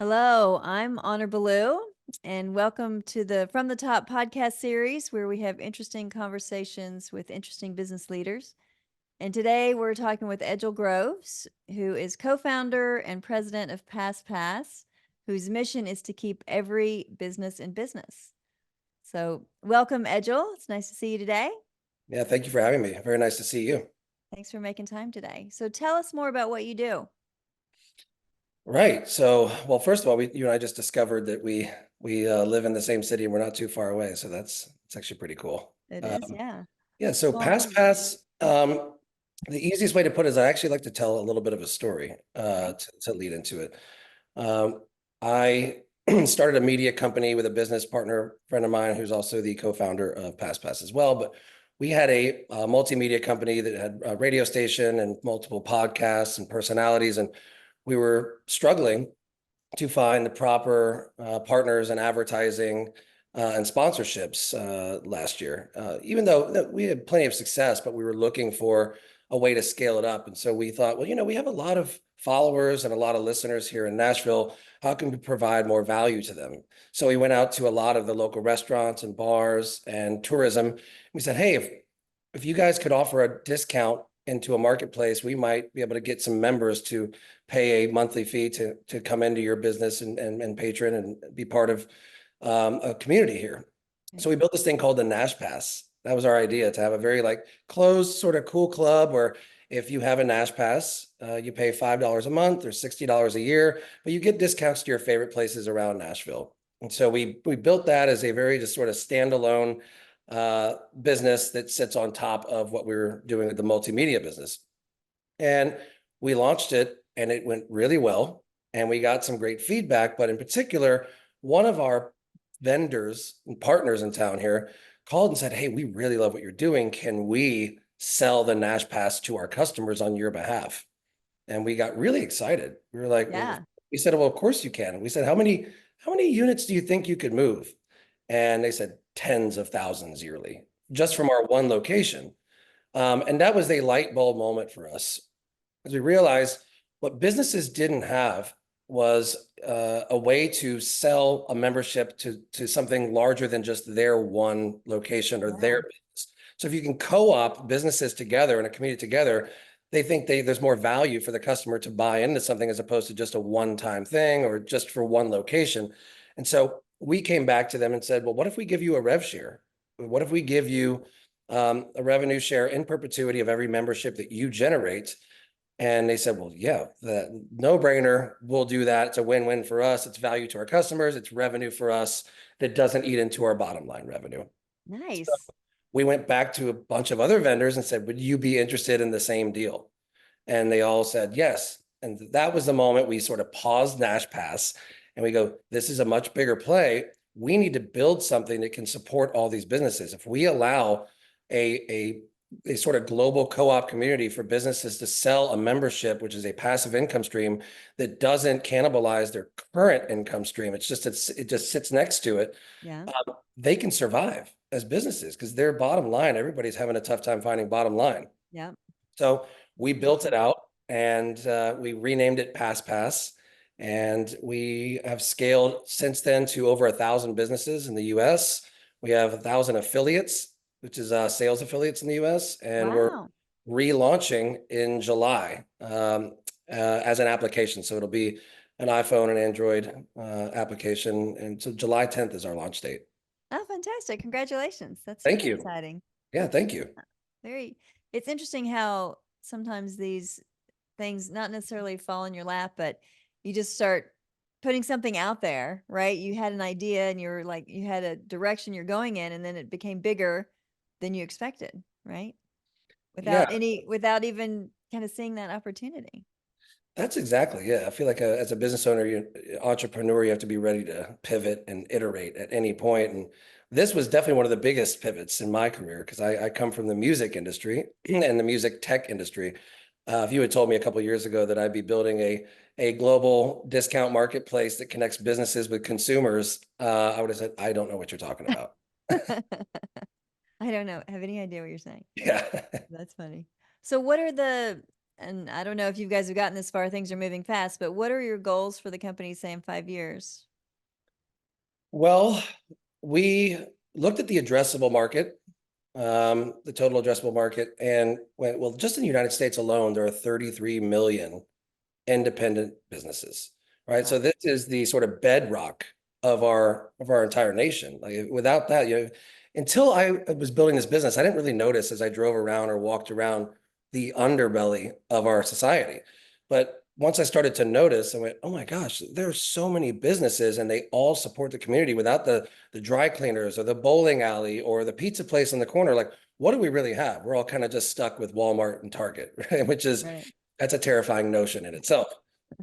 Hello, I'm Honor Baloo, and welcome to the From the Top podcast series where we have interesting conversations with interesting business leaders. And today we're talking with Edgel Groves, who is co-founder and president of passpass, whose mission is to keep every business in business. So welcome, Edgel. It's nice to see you today. Yeah, thank you for having me. Very nice to see you. Thanks for making time today. So tell us more about what you do. Right. So, well, first of all, you and I just discovered that we live in the same city and we're not too far away. So it's actually pretty cool. It is, yeah. Yeah. So Small world. PassPass, the easiest way to put it is I actually like to tell a little bit of a story Okay. to lead into it. I started a media company with a business partner friend of mine who's also the co-founder of PassPass as well. But we had a multimedia company that had a radio station and multiple podcasts and personalities, and we were struggling to find the proper partners and advertising and sponsorships last year. Even though we had plenty of success, but we were looking for a way to scale it up. And so we thought, well, we have a lot of followers and a lot of listeners here in Nashville. How can we provide more value to them? So we went out to a lot of the local restaurants and bars and tourism. We said, hey, if you guys could offer a discount into a marketplace, we might be able to get some members to pay a monthly fee to come into your business and patron and be part of a community here. Okay. So we built this thing called the Nash Pass. That was our idea, to have a very closed sort of cool club where if you have a Nash Pass, you pay $5 a month or $60 a year, but you get discounts to your favorite places around Nashville. And so we built that as a very just sort of standalone business that sits on top of what we were doing with the multimedia business. And we launched it and it went really well. And we got some great feedback. But in particular, one of our vendors and partners in town here called and said, hey, we really love what you're doing. Can we sell the Nash Pass to our customers on your behalf? And we got really excited. We were like, well, Yeah. we said, well, of course you can. And we said, how many units do you think you could move? And they said tens of thousands yearly, just from our one location. And that was a light bulb moment for us, as we realized what businesses didn't have was a way to sell a membership to something larger than just their one location or Yeah. their business. So if you can co-op businesses together and a community together, they think there's more value for the customer to buy into something as opposed to just a one-time thing or just for one location. And so we came back to them and said, well, what if we give you a rev share? What if we give you a revenue share in perpetuity of every membership that you generate? And they said, well, yeah, the no-brainer, we'll do that. It's a win-win for us. It's value to our customers. It's revenue for us that doesn't eat into our bottom line revenue. So Nice. we went back to a bunch of other vendors and said, would you be interested in the same deal? And they all said yes. And that was the moment we sort of paused Nash Pass and we go, this is a much bigger play. We need to build something that can support all these businesses. If we allow a sort of global co-op community for businesses to sell a membership, which is a passive income stream that doesn't cannibalize their current income stream, it just sits next to it. Yeah. They can survive as businesses because their bottom line, everybody's having a tough time finding bottom line. Yeah. So we built it out and we renamed it PassPass. And we have scaled since then to over 1,000 businesses in the US. We have 1,000 affiliates, which is sales affiliates in the US. And we're Wow. relaunching in July as an application. So it'll be an iPhone and Android application. And so July 10th is our launch date. Oh, fantastic. Congratulations. That's Thank super you. exciting. Yeah, thank you. Very, it's interesting how sometimes these things not necessarily fall in your lap, but you just start putting something out there, right? You had an idea and you're like, you had a direction you're going in, and then it became bigger than you expected, right? Yeah. Without even kind of seeing that opportunity. That's exactly, yeah. I feel like as a business owner, entrepreneur, you have to be ready to pivot and iterate at any point. And this was definitely one of the biggest pivots in my career because I come from the music industry and the music tech industry. If you had told me a couple of years ago that I'd be building a global discount marketplace that connects businesses with consumers, I would have said, I don't know what you're talking about. I don't know. Have any idea what you're saying? Yeah. That's funny. So what are and I don't know if you guys have gotten this far, things are moving fast, but what are your goals for the company, say, in 5 years? Well, we looked at the addressable market, the total addressable market, and went, well, just in the United States alone, there are 33 million independent businesses, right? So Wow. this is the sort of bedrock of our entire nation. Like without that, until I was building this business, I didn't really notice as I drove around or walked around the underbelly of our society. But once I started to notice, I went, oh my gosh, there are so many businesses and they all support the community. Without the dry cleaners or the bowling alley or the pizza place on the corner, like what do we really have? We're all kind of just stuck with Walmart and Target, right? Which is Right. that's a terrifying notion in itself.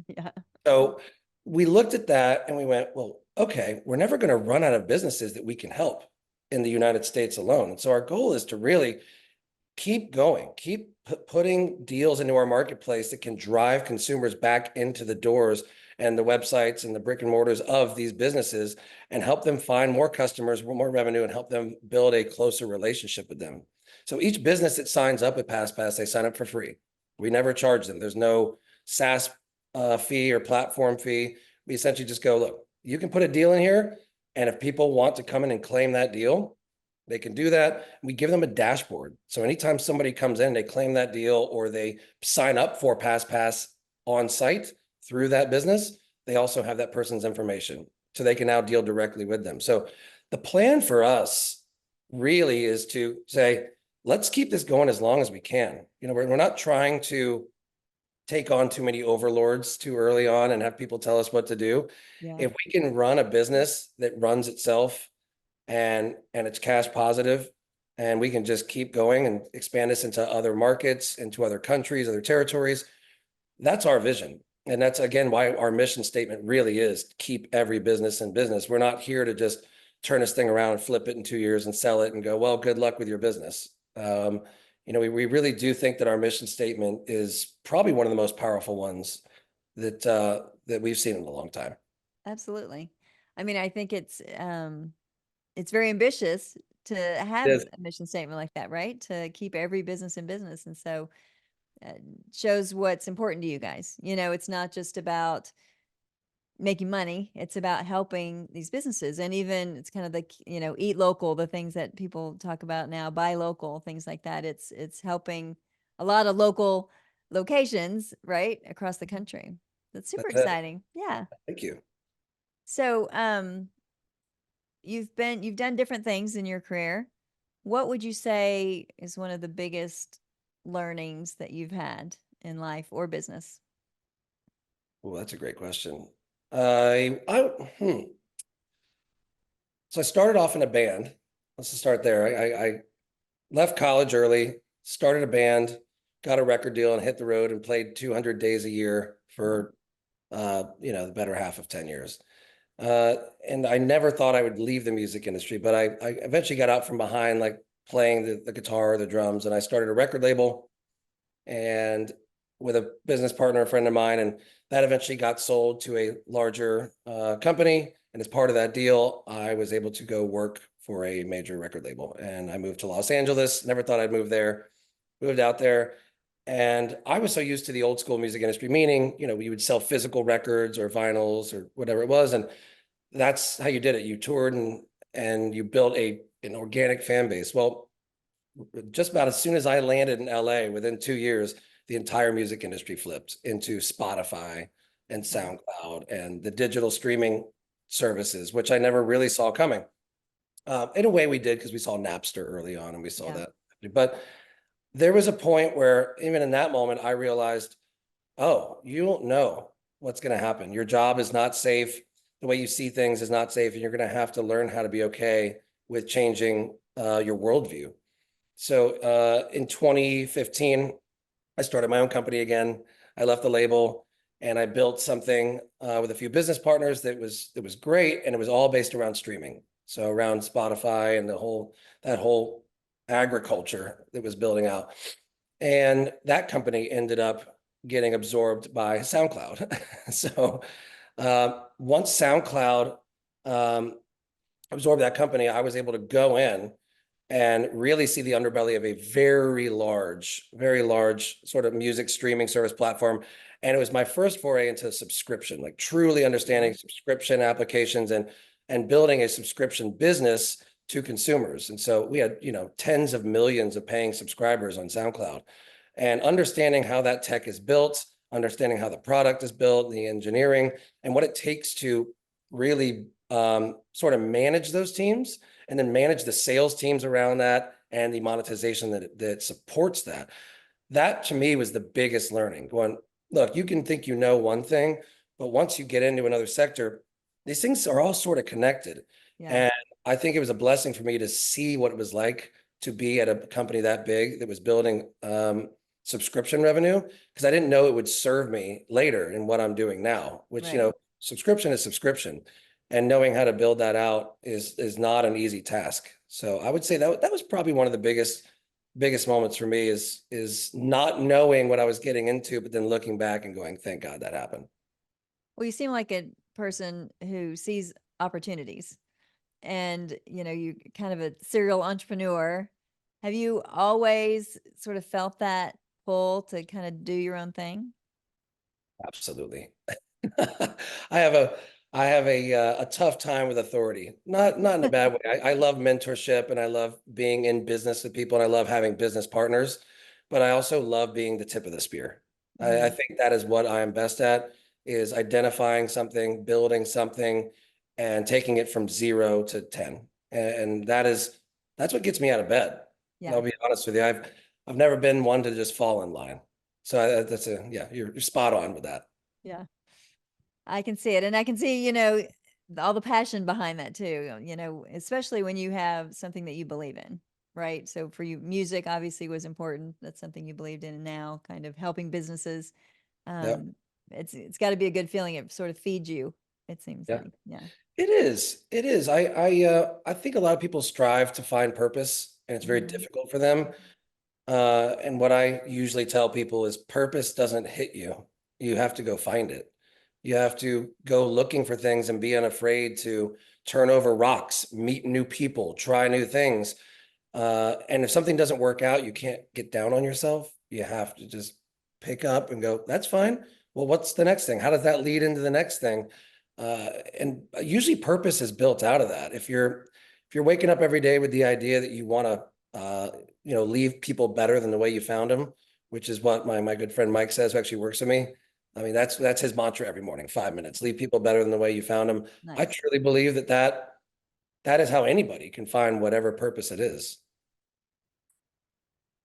Yeah. So we looked at that and we went, well, okay, we're never going to run out of businesses that we can help in the United States alone. And so our goal is to really keep going, keep putting deals into our marketplace that can drive consumers back into the doors and the websites and the brick and mortars of these businesses and help them find more customers, more revenue, and help them build a closer relationship with them. So each business that signs up with passpass, they sign up for free. We never charge them. There's no SaaS fee or platform fee. We essentially just go, look, you can put a deal in here, and if people want to come in and claim that deal, they can do that. We give them a dashboard. So anytime somebody comes in, they claim that deal or they sign up for passpass on site through that business, they also have that person's information. So they can now deal directly with them. So the plan for us really is to say, let's keep this going as long as we can. We're not trying to take on too many overlords too early on and have people tell us what to do. Yeah. If we can run a business that runs itself and it's cash positive, and we can just keep going and expand this into other markets, into other countries, other territories, that's our vision. And that's again why our mission statement really is keep every business in business. We're not here to just turn this thing around and flip it in 2 years and sell it and go, well, good luck with your business. We really do think that our mission statement is probably one of the most powerful ones that we've seen in a long time. Absolutely. I mean, I think it's very ambitious to have Yes. a mission statement like that, right? To keep every business in business. And so shows what's important to you guys. It's not just about making money, it's about helping these businesses. And even it's kind of the, eat local, the things that people talk about now, buy local, things like that. It's helping a lot of local locations, right, across the country. That's super That's it. exciting. Yeah. Thank you. So, you've done different things in your career. What would you say is one of the biggest learnings that you've had in life or business? Well, that's a great question. I So I started off in a band. Let's just start there. I left college early, started a band, got a record deal, and hit the road and played 200 days a year for the better half of 10 years. And I never thought I would leave the music industry, but I eventually got out from behind, like playing the guitar, the drums, and I started a record label and with a business partner, a friend of mine, and that eventually got sold to a larger company. And as part of that deal, I was able to go work for a major record label. And I moved to Los Angeles. Never thought I'd move there. Moved out there. And I was so used to the old school music industry, meaning, we would sell physical records or vinyls or whatever it was. And that's how you did it. You toured and you built an organic fan base. Well, just about as soon as I landed in LA, within 2 years, the entire music industry flipped into Spotify and SoundCloud and the digital streaming services, which I never really saw coming. In a way we did because we saw Napster early on and we saw Yeah. that. But there was a point where even in that moment, I realized, oh, you don't know what's going to happen. Your job is not safe. The way you see things is not safe. And you're going to have to learn how to be okay with changing your worldview. So in 2015, I started my own company again. I left the label and I built something with a few business partners that was great, and it was all based around streaming. So around Spotify and that whole agriculture that was building out. And that company ended up getting absorbed by SoundCloud. So once SoundCloud absorbed that company, I was able to go in and really see the underbelly of a very large sort of music streaming service platform. And it was my first foray into subscription, like truly understanding subscription applications and building a subscription business to consumers. And so we had, tens of millions of paying subscribers on SoundCloud, and understanding how that tech is built, understanding how the product is built, the engineering, and what it takes to really sort of manage those teams, and then manage the sales teams around that and the monetization that supports that. That to me was the biggest learning. Going, look, you can think you know one thing, but once you get into another sector, these things are all sort of connected. Yeah. And I think it was a blessing for me to see what it was like to be at a company that big that was building subscription revenue, because I didn't know it would serve me later in what I'm doing now, which, Right. subscription is subscription, and knowing how to build that out is not an easy task. So I would say that was probably one of the biggest moments for me is not knowing what I was getting into, but then looking back and going, thank God that happened. Well, you seem like a person who sees opportunities, and you kind of a serial entrepreneur. Have you always sort of felt that pull to kind of do your own thing? Absolutely. I have a tough time with authority. Not in a bad way. I love mentorship, and I love being in business with people, and I love having business partners, but I also love being the tip of the spear. I think that is what I am best at, is identifying something, building something, and taking it from 0 to 10. And that's what gets me out of bed. Yeah. I'll be honest with you. I've never been one to just fall in line. So yeah, you're spot on with that. Yeah. I can see it. And I can see, all the passion behind that too, especially when you have something that you believe in, right? So for you, music obviously was important. That's something you believed in, and now kind of helping businesses. Yep. It's got to be a good feeling. It sort of feeds you, it seems Yeah. like. Yeah. It is. It is. I think a lot of people strive to find purpose, and it's very difficult for them. And what I usually tell people is purpose doesn't hit you. You have to go find it. You have to go looking for things and be unafraid to turn over rocks, meet new people, try new things. And if something doesn't work out, you can't get down on yourself. You have to just pick up and go, that's fine. Well, what's the next thing? How does that lead into the next thing? And usually purpose is built out of that. If you're waking up every day with the idea that you want to leave people better than the way you found them, which is what my good friend Mike says, who actually works with me. I mean, that's his mantra every morning, 5 minutes, leave people better than the way you found them. I Nice. truly believe that is how anybody can find whatever purpose it is.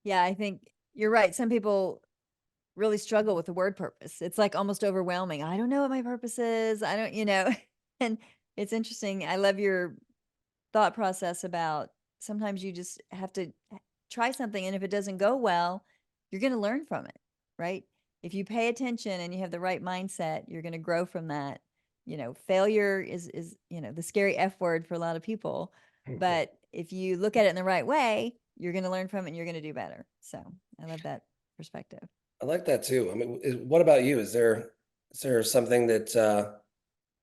Yeah, I think you're right. Some people really struggle with the word purpose. It's like almost overwhelming. I don't know what my purpose is. I don't, and it's interesting. I love your thought process about sometimes you just have to try something, and if it doesn't go well, you're going to learn from it, right? If you pay attention and you have the right mindset, you're going to grow from that. Failure is the scary F word for a lot of people, but if you look at it in the right way, you're going to learn from it and you're going to do better. So I love that perspective. I like that too. I mean, what about you? Is there something that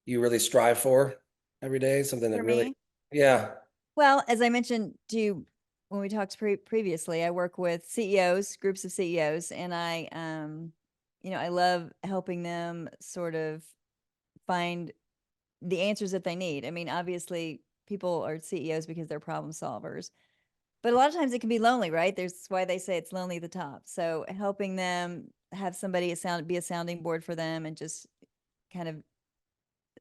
you really strive for every day? Something that For really, me, yeah, well, as I mentioned to you when we talked previously, I work with CEOs, groups of CEOs, and I love helping them sort of find the answers that they need. I mean, obviously, people are CEOs because they're problem solvers, but a lot of times it can be lonely, right? There's why they say it's lonely at the top. So helping them have somebody be a sounding board for them, and just kind of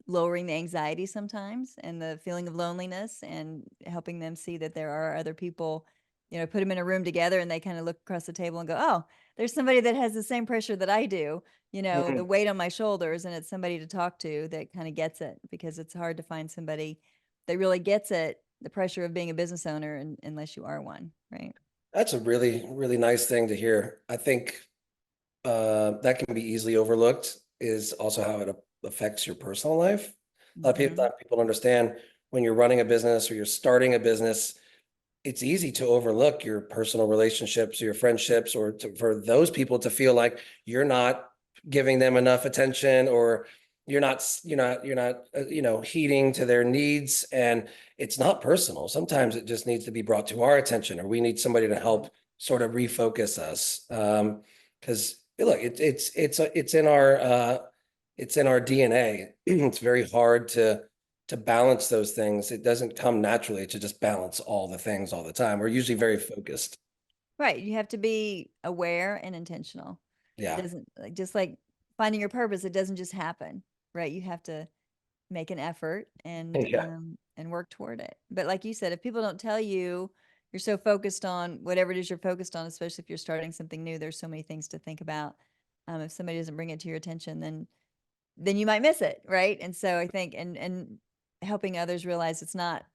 lowering the anxiety sometimes and the feeling of loneliness, and helping them see that there are other people, put them in a room together and they kind of look across the table and go, oh, there's somebody that has the same pressure that I do, the Mhm. weight on my shoulders, and it's somebody to talk to that kind of gets it, because it's hard to find somebody that really gets it, the pressure of being a business owner, unless you are one, right? That's a really, really nice thing to hear. I think that can be easily overlooked, is also how it affects your personal life. A lot of people understand when you're running a business or you're starting a business, it's easy to overlook your personal relationships, your friendships, or for those people to feel like you're not giving them enough attention, or heeding to their needs, and it's not personal. Sometimes it just needs to be brought to our attention, or we need somebody to help sort of refocus us. Because look, it's in our DNA. It's very hard to balance those things. It doesn't come naturally to just balance all the things all the time. We're usually very focused. Right. You have to be aware and intentional. It Yeah. doesn't just like finding your purpose, it doesn't just happen, right? You have to make an effort Yeah. and work toward it. But like you said, if people don't tell you, you're so focused on whatever it is you're focused on, especially if you're starting something new, there's so many things to think about. If somebody doesn't bring it to your attention, then you might miss it, right? And so I think and helping others realize it's not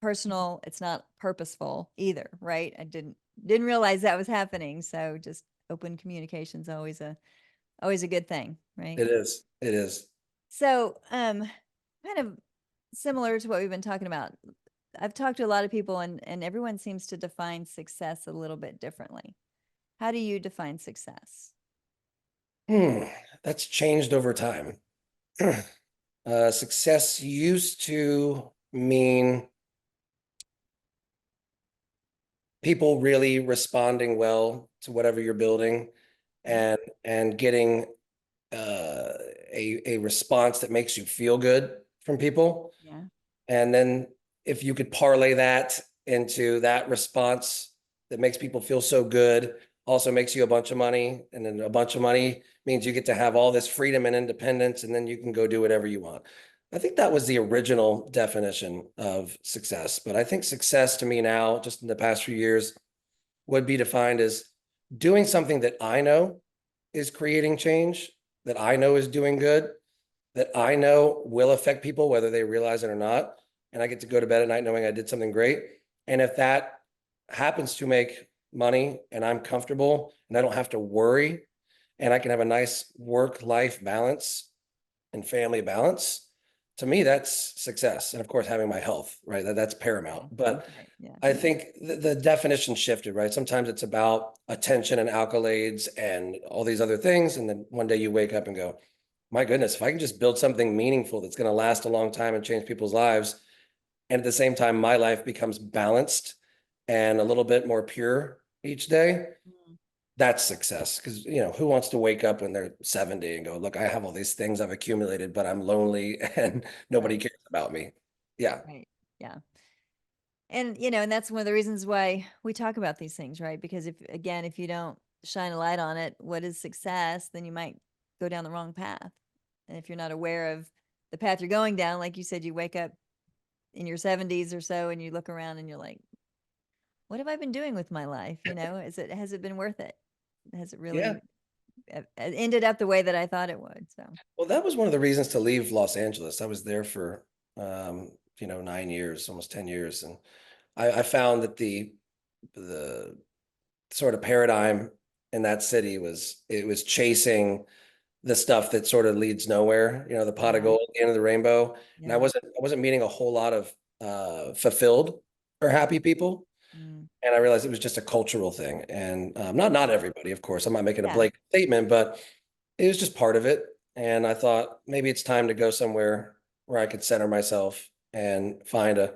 personal, it's not purposeful either, right? I didn't realize that was happening. So just open communication is always a good thing, right? It is. It is. So kind of similar to what we've been talking about. I've talked to a lot of people and everyone seems to define success a little bit differently. How do you define success? Hmm. That's changed over time. Success used to mean people really responding well to whatever you're building, and getting a response that makes you feel good from people. Yeah. And then if you could parlay that into that response that makes people feel so good, also makes you a bunch of money. And then a bunch of money means you get to have all this freedom and independence, and then you can go do whatever you want. I think that was the original definition of success. But I think success to me now, just in the past few years, would be defined as doing something that I know is creating change, that I know is doing good, that I know will affect people, whether they realize it or not. And I get to go to bed at night knowing I did something great. And if that happens to make money and I'm comfortable and I don't have to worry, and I can have a nice work-life balance and family balance, to me, that's success. And of course, having my health, right? That's paramount. But Right. Yeah. I think the definition shifted, right? Sometimes it's about attention and accolades and all these other things. And then one day you wake up and go, my goodness, if I can just build something meaningful that's going to last a long time and change people's lives, and at the same time, my life becomes balanced and a little bit more pure each day, Mm. that's success. Because, who wants to wake up when they're 70 and go, look, I have all these things I've accumulated, but I'm lonely and nobody Right. cares about me. Yeah. Right. Yeah. And and that's one of the reasons why we talk about these things, right? Because if you don't shine a light on it, what is success, then you might go down the wrong path. And if you're not aware of the path you're going down, like you said, you wake up in your 70s or so and you look around and you're like, what have I been doing with my life? Has it been worth it? Has it Yeah. really ended up the way that I thought it would? So, Well, that was one of the reasons to leave Los Angeles. I was there for, 9 years, almost 10 years. And I found that the sort of paradigm in that city was chasing the stuff that sort of leads nowhere, the pot of yeah, gold at the end of the rainbow. And I yeah. wasn't meeting a whole lot of fulfilled or happy people. Mm, And I realized it was just a cultural thing. And not everybody, of course. I'm not making a yeah. blanket statement, but it was just part of it. And I thought maybe it's time to go somewhere where I could center myself and find a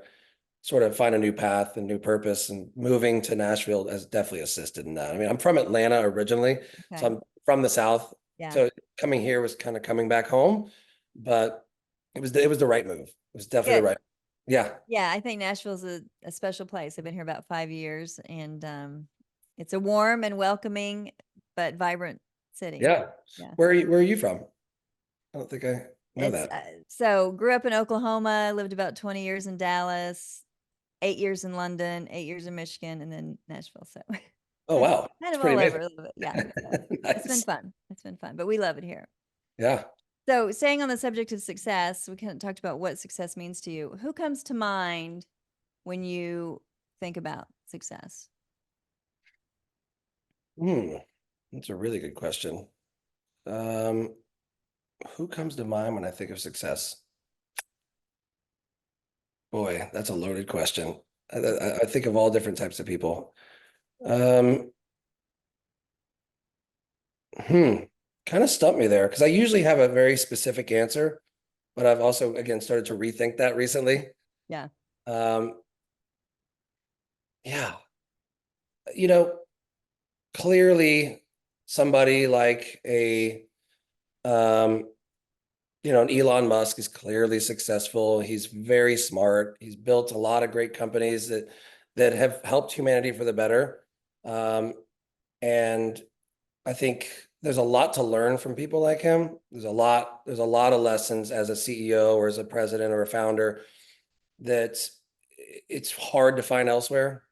new path and new purpose. And moving to Nashville has definitely assisted in that. I mean, I'm from Atlanta originally, so Okay. I'm from the South. Yeah. So coming here was kind of coming back home, but it was the right move. It was definitely the Good. right. Yeah. Yeah, I think Nashville's a special place. I've been here about 5 years, and it's a warm and welcoming but vibrant city. Yeah. Yeah. Where are you from? I don't think I know It's that. so grew up in Oklahoma, lived about 20 years in Dallas, 8 years in London, 8 years in Michigan, and then Nashville. So Oh, wow. kind It's of pretty all over amazing. a little bit. Yeah. So it's been Nice. fun. It's been fun, but we love it here. Yeah. So staying on the subject of success, we kind of talked about what success means to you. Who comes to mind when you think about success? Hmm. That's a really good question. Um, who comes to mind when I think of success? Boy, that's a loaded question. I think of all different types of people. Um, hmm, kind of stumped me there because I usually have a very specific answer. but I've also, again, started to rethink that recently. Yeah. Um, yeah, you know, clearly somebody like um, an Elon Musk is clearly successful. He's very smart. He's built a lot of great companies that have helped humanity for the better. Um, and I think there's a lot to learn from people like him. There's a lot of lessons as a CEO or as a president or a founder that it's hard to find elsewhere,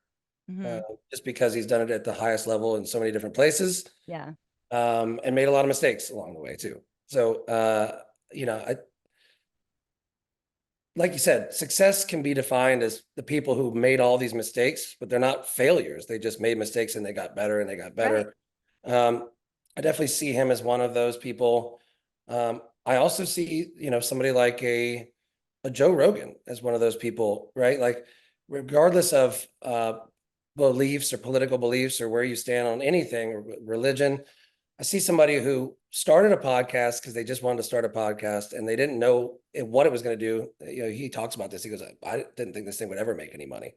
uh, Hmm. just because he's done it at the highest level in so many different places, Yeah. and made a lot of mistakes along the way too. So, I, like you said, success can be defined as the people who made all these mistakes, but they're not failures. They just made mistakes and they got better and they got Right. better. I definitely see him as one of those people. I also see, somebody like a Joe Rogan as one of those people, right? Like, regardless of beliefs or political beliefs or where you stand on anything or religion, I see somebody who started a podcast because they just wanted to start a podcast and they didn't know what it was going to do. He talks about this. He goes, I didn't think this thing would ever make any money.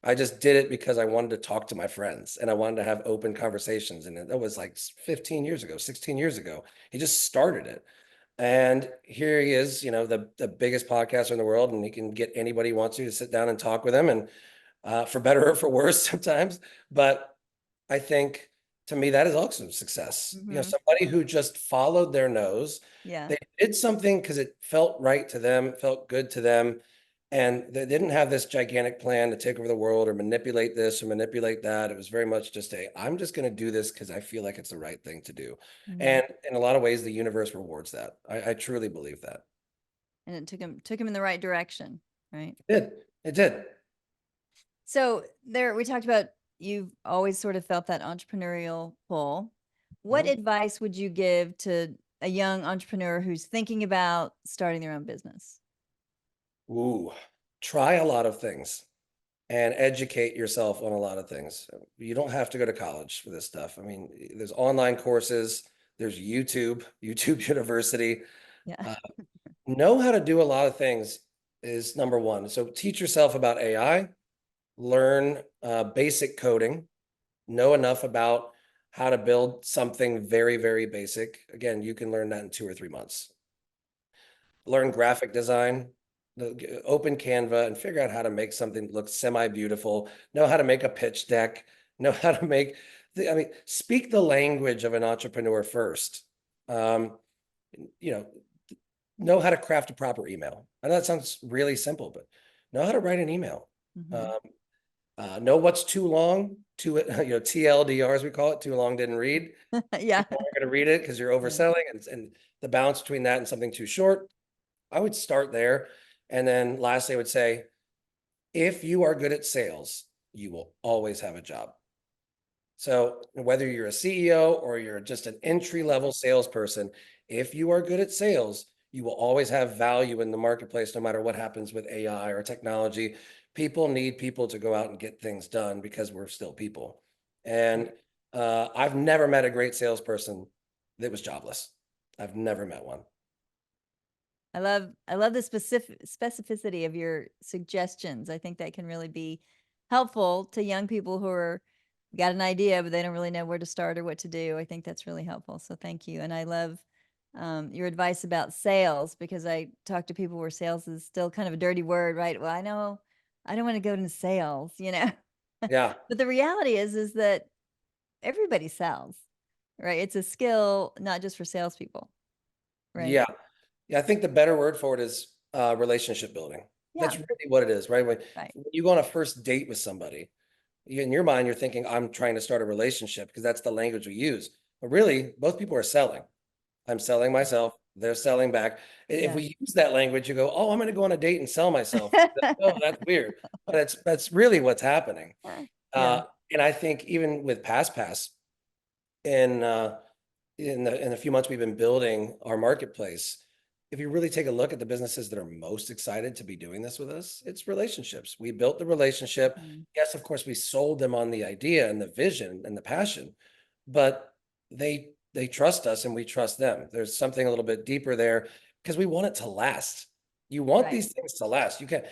I just did it because I wanted to talk to my friends and I wanted to have open conversations. And that was like 15 years ago, 16 years ago. He just started it. And here he is, the biggest podcaster in the world, and he can get anybody he wants to sit down and talk with him, and for better or for worse sometimes. But I think, to me, that is also success. Hmm. Somebody who just followed their nose. Yeah. They did something because it felt right to them, felt good to them. And they didn't have this gigantic plan to take over the world or manipulate this or manipulate that. It was very much just I'm just going to do this because I feel like it's the right thing to do. Hmm. And in a lot of ways, the universe rewards that. I truly believe that. And it took him in the right direction, right? It did. It did. So there, we talked about you've always sort of felt that entrepreneurial pull. What Mhm. advice would you give to a young entrepreneur who's thinking about starting their own business? Ooh, try a lot of things and educate yourself on a lot of things. You don't have to go to college for this stuff. I mean, there's online courses, there's YouTube University. Yeah. Uh, know how to do a lot of things is number one. So teach yourself about AI, learn basic coding, know enough about how to build something very, very basic. Again, you can learn that in 2 or 3 months. Learn graphic design, open Canva and figure out how to make something look semi-beautiful, know how to make a pitch deck, know how to make, speak the language of an entrepreneur first. Um, you know, know how to craft a proper email. I know that sounds really simple, but know how to write an email. Hmm. Um, know what's too long, TLDR, as we call it, too long didn't read. Yeah. People aren't going to read it because you're Yeah. overselling, and the balance between that and something too short. I would start there. And then lastly, I would say, if you are good at sales, you will always have a job. So whether you're a CEO or you're just an entry level salesperson, if you are good at sales, you will always have value in the marketplace, no matter what happens with AI or technology. People need people to go out and get things done because we're still people. And I've never met a great salesperson that was jobless. I've never met one. I love the specificity of your suggestions. I think that can really be helpful to young people who are got an idea, but they don't really know where to start or what to do. I think that's really helpful. So thank you. And I love your advice about sales, because I talk to people where sales is still kind of a dirty word, right? Well, I know I don't want to go into sales. Yeah. But the reality is that everybody sells, right? It's a skill, not just for salespeople, right? Yeah. Yeah, I think the better word for it is relationship building. Yeah, That's really what it is, right? right. When you go on a first date with somebody, in your mind, you're thinking, I'm trying to start a relationship because that's the language we use. But really, both people are selling. I'm selling myself. They're selling back. If Yeah. we use that language, you go, oh, I'm going to go on a date and sell myself. Oh, that's weird. But that's really what's happening. Yeah. Uh, and I think even with passpass, in in the few months we've been building our marketplace, if you really take a look at the businesses that are most excited to be doing this with us, it's relationships. We built the relationship. Mhm. Yes, of course, we sold them on the idea and the vision and the passion, but they trust us and we trust them. There's something a little bit deeper there. because we want it to last. You want Right. these things to last. You can't,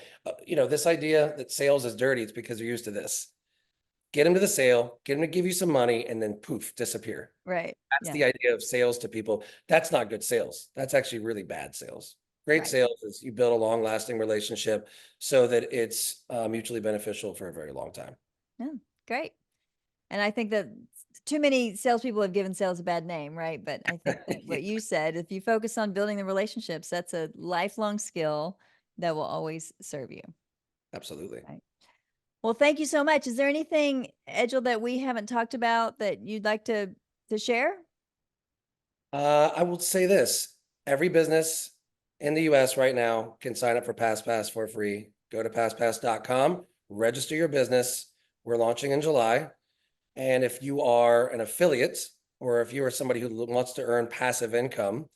this idea that sales is dirty, it's because you're used to this. Get them to the sale, get them to give you some money, and then poof, disappear. Right. That's Yeah. the idea of sales to people. That's not good sales. That's actually really bad sales. Great Right. sales is you build a long lasting relationship so that it's mutually beneficial for a very long time. Yeah. Great. And I think that too many salespeople have given sales a bad name, right? But I think that Yeah, what you said, if you focus on building the relationships, that's a lifelong skill that will always serve you. absolutely. Right. Well, thank you so much. Is there anything, Edgel, that we haven't talked about that you'd like to share? I will say this, every business in the US right now can sign up for passpass for free. Go to passpass.com, register your business. We're launching in July. And if you are an affiliate, or if you are somebody who wants to earn passive income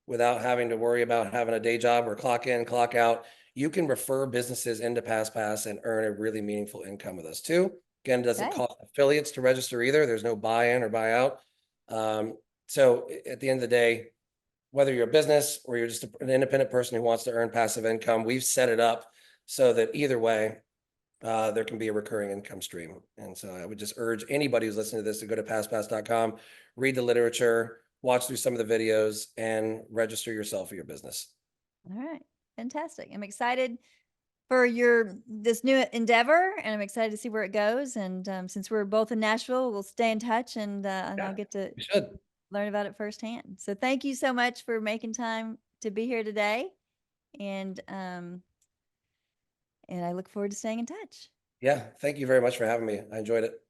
without having to worry about having a day job or clock in, clock out, you can refer businesses into passpass and earn a really meaningful income with us too. Again, it doesn't Okay. cost affiliates to register either. There's no buy-in or buy-out. So at the end of the day, whether you're a business or you're just an independent person who wants to earn passive income, we've set it up so that either way, there can be a recurring income stream. And so I would just urge anybody who's listening to this to go to passpass.com, read the literature, watch through some of the videos, and register yourself for your business. All right. Fantastic. I'm excited for this new endeavor, and I'm excited to see where it goes. And since we're both in Nashville, we'll stay in touch, and I'll Yeah, get to you should. learn about it firsthand. So thank you so much for making time to be here today. And I look forward to staying in touch. Yeah. Thank you very much for having me. I enjoyed it.